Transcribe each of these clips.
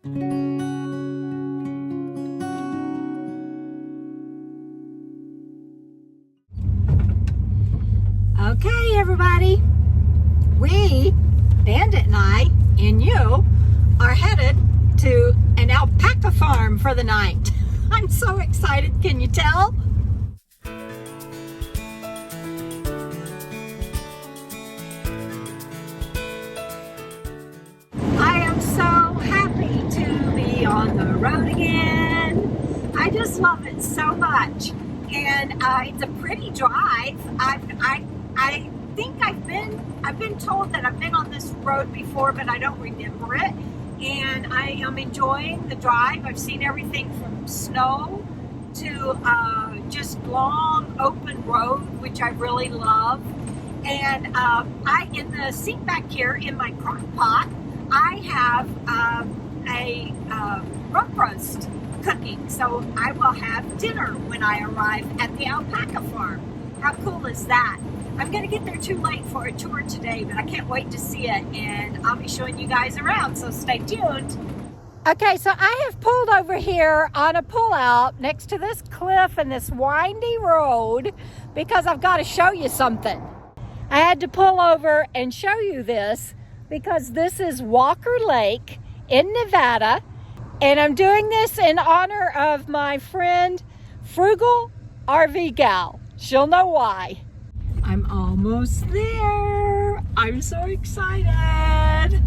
Okay, everybody, we, Bandit and I, and you, are headed to an alpaca farm for the night. I'm so excited, can you tell? I am so happy to be on the road again. I just love it so much. And it's a pretty drive. I think I've been told that I've been on this road before, but I don't remember it. And I am enjoying the drive. I've seen everything from snow to just long open road, which I really love. And in the seat back here in my crock pot, I have a rump roast cooking. So I will have dinner when I arrive at the alpaca farm. How cool is that? I'm going to get there too late for a tour today, but I can't wait to see it, and I'll be showing you guys around, so stay tuned. Okay, so I have pulled over here on a pullout next to this cliff and this windy road because I've got to show you something. I had to pull over and show you this because this is Walker Lake in Nevada, and I'm doing this in honor of my friend Frugal RV Gal. She'll know why. I'm almost there. I'm so excited.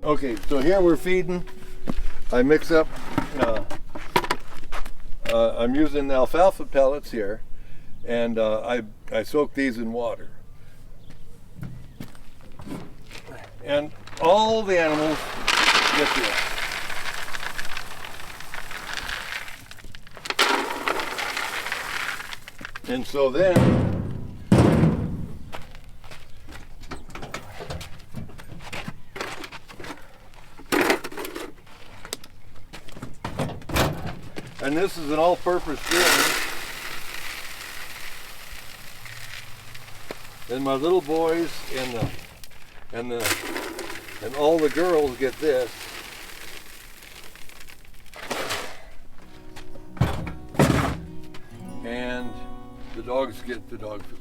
Okay, so here we're feeding. I mix up, I'm using alfalfa pellets here, and I soak these in water. And all the animals get this. And so then, and this is an all-purpose bin. And my little boys and all the girls get this. And the dogs get the dog food.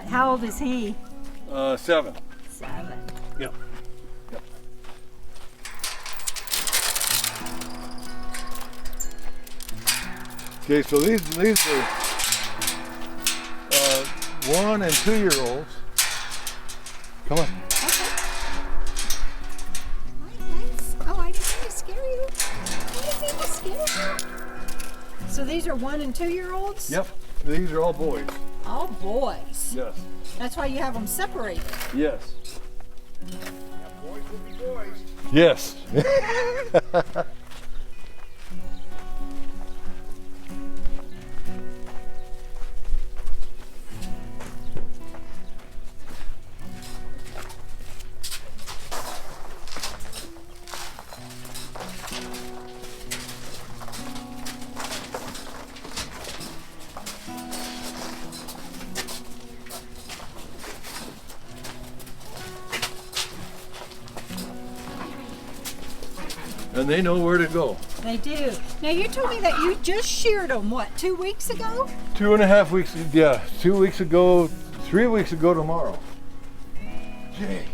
How old is he? 7. 7. Yep. Yep. Okay, so these are 1 and 2 year olds. Come on. Oh, I didn't mean to scare you. I didn't mean to scare you. So these are 1 and 2 year olds? Yep. These are all boys. All boys. Yes. That's why you have them separated. Yes. Yeah, boys will be boys. Yes. and they know where to go. They do. Now you told me that you just sheared them, what, 2 weeks ago? 2.5 weeks, yeah, 2 weeks ago, 3 weeks ago tomorrow. Jeez.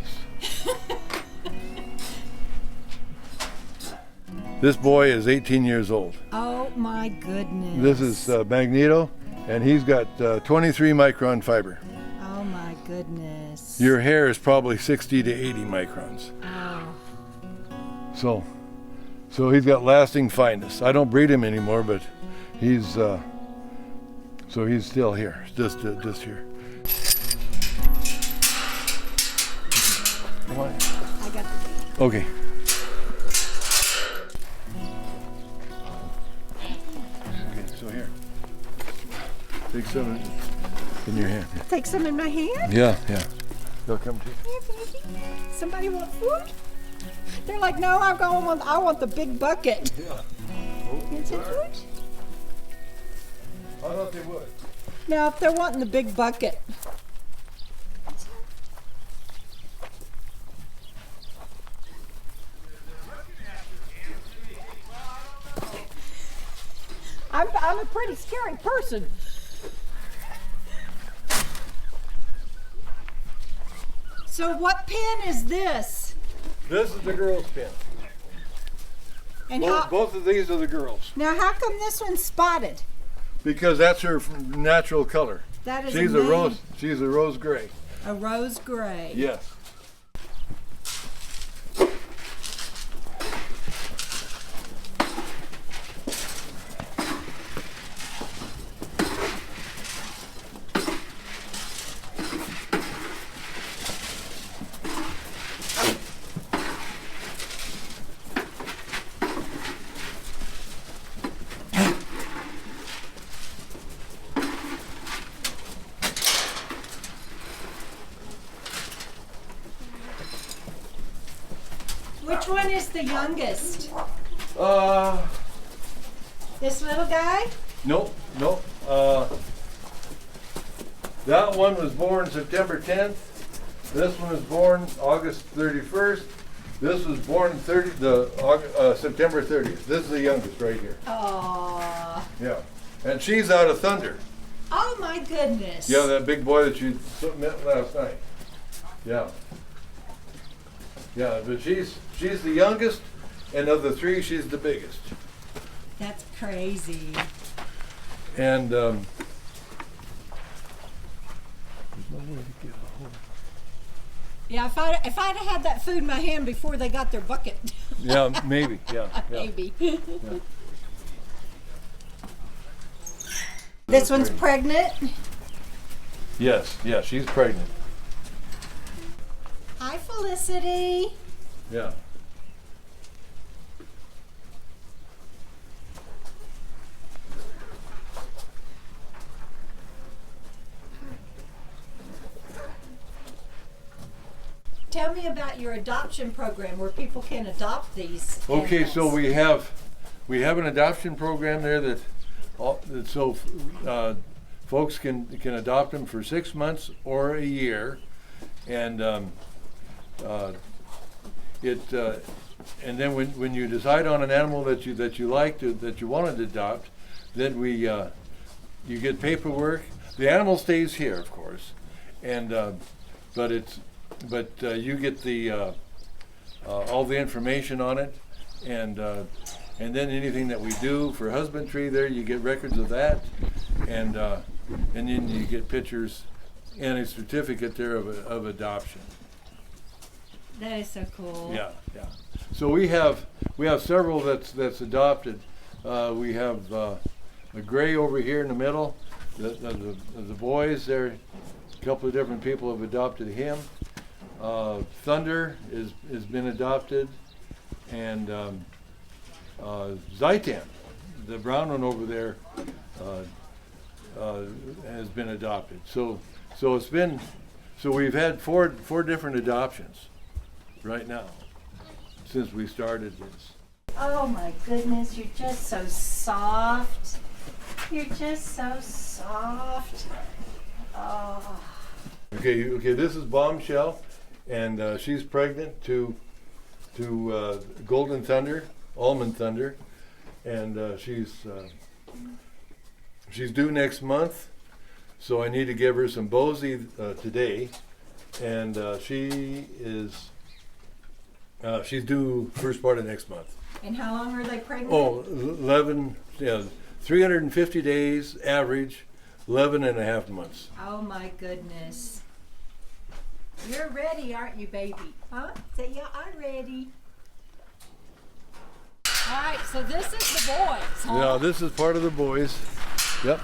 This boy is 18 years old. Oh my goodness. This is Magneto, and he's got 23 micron fiber. Oh my goodness. Your hair is probably 60 to 80 microns. Oh. So he's got lasting fineness. I don't breed him anymore, but he's so he's still here, just here. Come on. I got the Okay. Okay, so here. Take some in your hand. Take some in my hand? Yeah. They'll come to you. Here, baby. Somebody want food? They're like, no, I want the big bucket. Yeah. You take food? I thought they would. No, if they're wanting the big bucket. I'm a pretty scary person. So what pen is this? This is the girls' pen. And Both of these are the girls. now how come this one's spotted? Because that's her natural color. That is She's a rose. She's a rose gray. A rose gray. Yes. Which one is the youngest? This little guy? Nope. That one was born September 10th. This one was born August 31st. This was born September 30th. This is the youngest right here. Aww. Yeah. And she's out of Thunder. Oh my goodness. Yeah, that big boy that you met last night. Yeah. Yeah, but she's the youngest, and of the three, she's the biggest. That's crazy. And there's no way to get a hold. Yeah, if I'd have had that food in my hand before they got their bucket. Yeah, maybe. Yeah. Maybe. This one's pregnant. Yes, she's pregnant. Hi, Felicity. Yeah. Tell me about your adoption program where people can adopt these. Okay, animals. so we have an adoption program there that folks can adopt them for 6 months or a year, and and then when you decide on an animal that you like that you want to adopt, then you get paperwork. The animal stays here, of course, and but you get the all the information on it, and then anything that we do for husbandry, there you get records of that, and then you get pictures and a certificate there of adoption. That is so cool. Yeah. So we have several that's adopted. We have the gray over here in the middle. The boys there, a couple of different people have adopted him. Thunder has been adopted, and Zaitan, the brown one over there, has been adopted. So we've had four different adoptions right now since we started this. Oh my goodness, you're just so soft. You're just so soft. Oh. Okay. This is Bombshell, and she's pregnant to Golden Thunder, Almond Thunder, and she's due next month, so I need to give her some Bosie today, and she's due first part of next month. And how long are they pregnant? Oh, 11, yeah, 350 days average, 11 and a half months. Oh my goodness. You're ready, aren't you, baby? Huh? Say, yeah, I'm ready. All right, so this is the boys, huh? Yeah, this is part of the boys. Yep.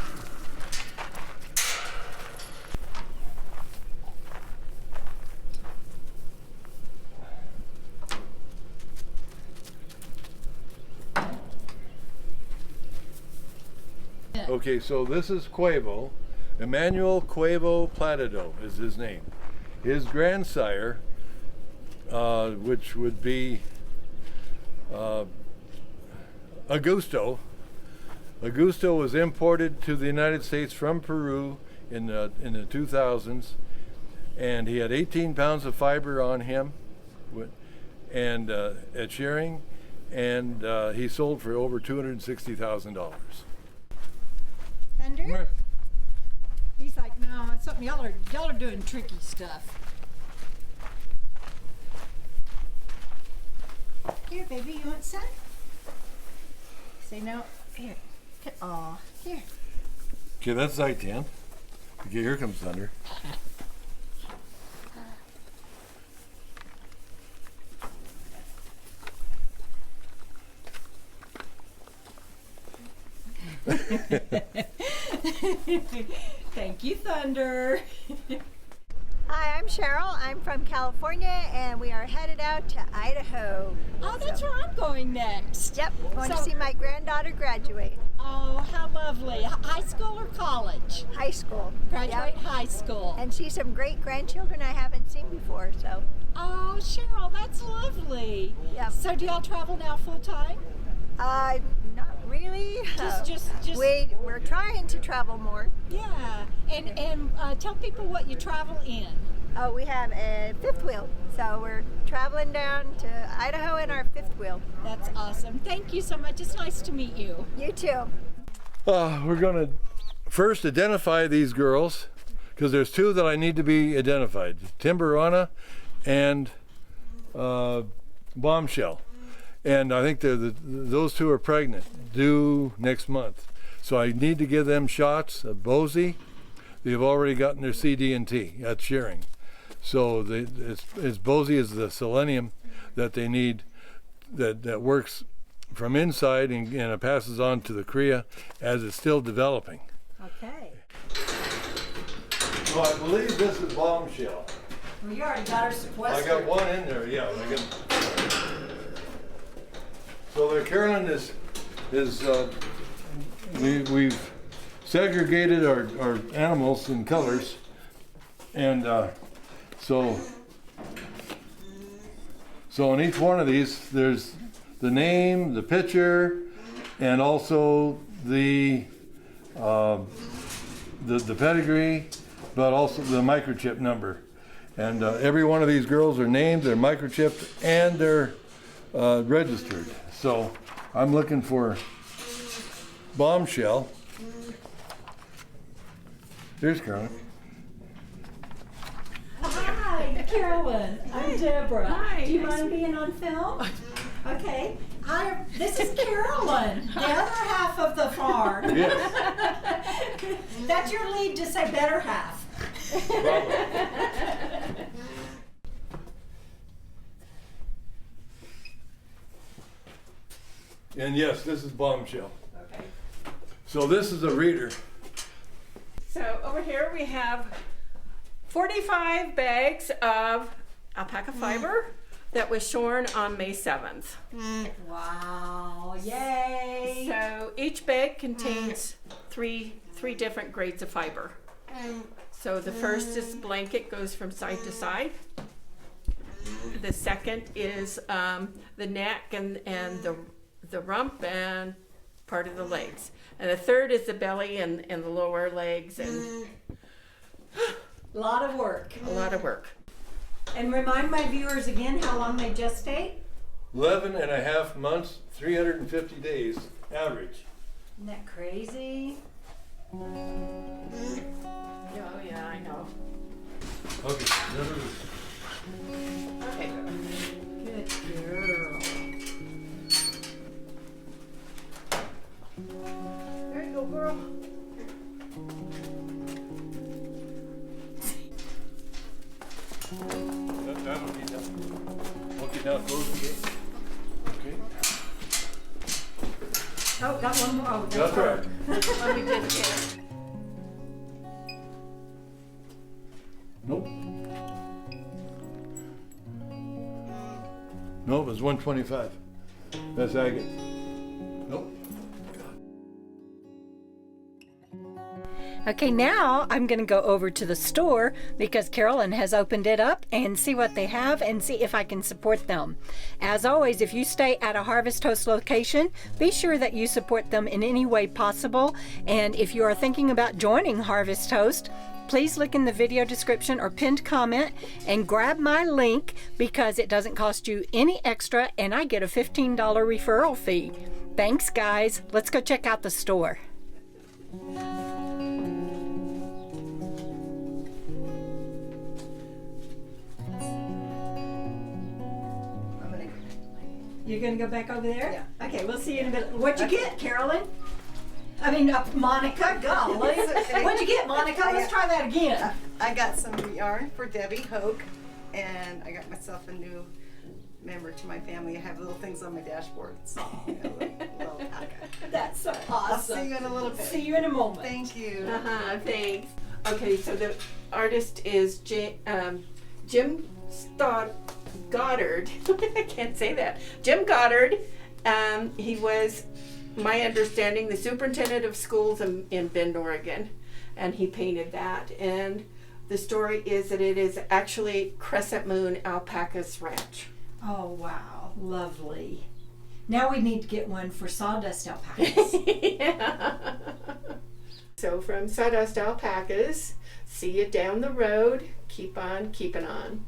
Okay, so this is Quavo. Emmanuel Quavo Platido is his name. His grandsire, which would be Augusto. Augusto was imported to the United States from Peru in the 2000s, and he had 18 pounds of fiber on him, and at shearing, and he sold for over $260,000. Thunder? He's like, no, it's something y'all are doing tricky stuff. Here, baby, you want some? Say no. Here. Aw, here. Okay, that's Zaitan. Okay, here comes Thunder. Thank you, Thunder. Hi, I'm Cheryl. I'm from California, and we are headed out to Idaho. Oh, that's where I'm going next. Yep, going to So- see my granddaughter graduate Oh, how lovely. High school or college? high school. Graduate Yep. high school. And see some great grandchildren I haven't seen before. So, Oh, Cheryl, that's lovely. Yep. So do y'all travel now full time? not really. Just. We're trying to travel more. Yeah. And tell people what you travel in. Oh, we have a fifth wheel, so we're traveling down to Idaho in our fifth wheel. That's awesome. Thank you so much. It's nice to meet you. You too. We're going to first identify these girls, because there's two that I need to be identified, Timberana and Bombshell. And I think those two are pregnant, due next month. So I need to give them shots of Bosie. They've already gotten their CD&T at shearing. So it's Bosie is the selenium that they need, that works from inside and it passes on to the cria as it's still developing. Okay. So I believe this is Bombshell. Well, you already got her I sequestered. got one in there, yeah. So the Carolyn we've segregated our animals in colors, and so in each one of these there's the name, the picture, and also the pedigree, but also the microchip number. And every one of these girls are named, they're microchipped, and they're registered. So I'm looking for Bombshell. Here's Carolyn. Hi, Carolyn. I'm Debra. Hi. Do you mind being on film? Okay. This is Carolyn, the other half of the farm. Yes. That's your lead to say better half. And yes, this is Bombshell. Okay. So this is a reader. So over here we have 45 bags of alpaca fiber that was shorn on May 7th. Wow, yay. So each bag contains three different grades of fiber. So the first is blanket, goes from side to side. The second is the neck and the rump and part of the legs. And the third is the belly and the lower legs, and A lot of work. a lot of work. And remind my viewers again how long they gestate. 11 and a half months, 350 days average. Isn't that crazy? Oh yeah, I know. Okay, another Okay. Good girl. There you go, girl. that'll be done. Okay, now close the gate. Okay. Oh, got one more. Oh, That's right. Well, we did it. Nope. Nope, it's 125. That's agate. Nope. Okay, now I'm going to go over to the store because Carolyn has opened it up and see what they have and see if I can support them. As always, if you stay at a Harvest Host location, be sure that you support them in any way possible. And if you are thinking about joining Harvest Host, please look in the video description or pinned comment and grab my link because it doesn't cost you any extra and I get a $15 referral fee. Thanks, guys. Let's go check out the store. You're gonna go back over there? Yeah. Okay, we'll see you in a minute. What'd you get, Carolyn? I mean, Monica, golly. What'd you get, Monica? Let's try that again. I got some yarn for Debbie Hoke, and I got myself a new member to my family. I have little things on my dashboard. So, little alpaca. That's so I'll awesome. see you in a little bit. See you in a moment. Thank you. Thanks. Okay, so the artist is Jim Goddard. I can't say that. Jim Goddard. He was, my understanding, the superintendent of schools in Bend, Oregon, and he painted that. And the story is that it is actually Crescent Moon Alpacas Ranch. Oh, wow. Lovely. Now we need to get one for Sawdust Alpacas. Yeah. So from Sawdust Alpacas, see you down the road. Keep on keeping on.